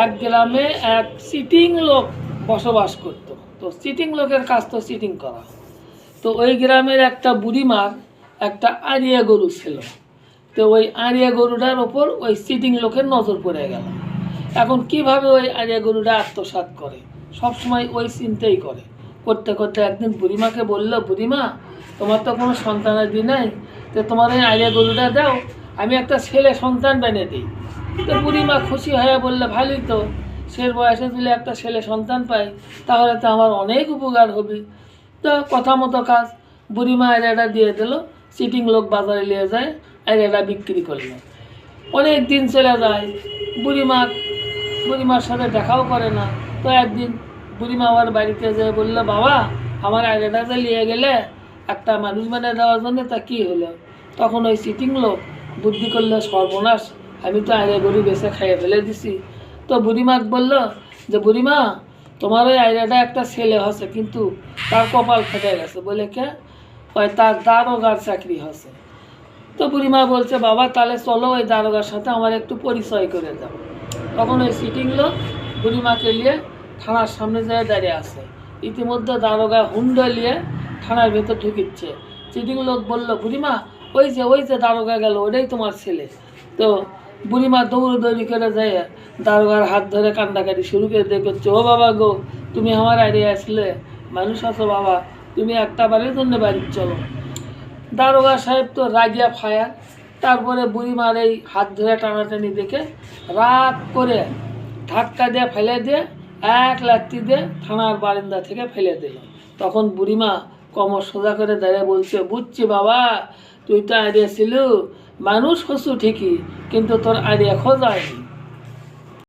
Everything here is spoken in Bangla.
এক গ্রামে এক চিটিং লোক বসবাস করত। তো চিটিং লোকের কাজ তো চিটিং করা। তো ওই গ্রামের একটা বুড়িমার একটা আড়িয়া গরু ছিল। তো ওই আড়িয়া গরুটার ওপর ওই চিটিং লোকের নজর পড়ে গেল। এখন কিভাবে ওই আড়িয়া গরুটা আত্মসাৎ করে, সবসময় ওই চিন্তাই করে। করতে করতে একদিন বুড়িমাকে বলল, বুড়িমা, তোমার তো কোনো সন্তানাদি নাই, তো তোমার ওই আড়িয়া গরুটা দাও, আমি একটা ছেলে সন্তান বেঁধে দিই। তো বুড়িমা খুশি হয়ে বললে, ভালোই তো, শের বয়সে যদি একটা ছেলে সন্তান পাই তাহলে তো আমার অনেক উপকার হবে। তো কথা মতো কাজ, বুড়িমা আড়িয়াটা দিয়ে দিল। চিটিং লোক বাজারে নিয়ে যায়, আড়িয়াটা বিক্রি করলো। অনেক দিন চলে যায়, বুড়িমার সাথে দেখাও করে না। তো একদিন বুড়িমা আমার বাড়িতে যেয়ে বললো, বাবা, আমার আড়িয়াটা যে নিয়ে গেলে একটা মানুষ মানে দেওয়ার জন্য, তা কী হলো? তখন ওই চিটিং লোক বুদ্ধি করলো, সর্বনাশ, আমি তো আড়িয়া গরু বেছে খাইয়ে ফেলে দিছি। তো বুড়িমাকে বললো যে, বুড়িমা, তোমার ওই আড়িয়াটা একটা ছেলে হচ্ছে, কিন্তু তার কপাল ফেটে গেছে। বলে, কে? ওই তার দারোগার চাকরি হচ্ছে। তো বুড়িমা বলছে, বাবা, তাহলে চলো ওই দারোগার সাথে আমার একটু পরিচয় করে দাও। তখন ওই সিটিং লোক বুড়িমাকে নিয়ে থানার সামনে যায় দাঁড়িয়ে আছে। ইতিমধ্যে দারোগা হুন্ডা নিয়ে থানার ভেতর ঢুকিচ্ছে। সিটিং লোক বলল, বুড়িমা, ওই যে দারোগা গেল, ওটাই তোমার ছেলে। তো বুড়িমা দৌড়ি করে যায়, দারোগার হাত ধরে কান্দাকাটি শুরু করে দিয়ে করছে, ও বাবা গো, তুমি আমার আড়িয়ে আসলে, মানুষ আছো বাবা, তুমি একটা বারের জন্য বাড়ির চলো। দারোগা সাহেব তো রাগিয়া ফায়ার। তারপরে বুড়িমার এই হাত ধরে টানাটানি দেখে রাগ করে ধাক্কা দিয়ে ফেলে দিয়ে এক লাত্তি দিয়ে থানার বারান্দা থেকে ফেলে দিল। তখন বুড়িমা কোমর সোজা করে দাঁড়িয়ে বলছে, বুঝছি বাবা, তুই তো আইডিয়া ছিল, মানুষ হসু ঠিকই, কিন্তু তোর আইডিয়া খোঁজায়নি।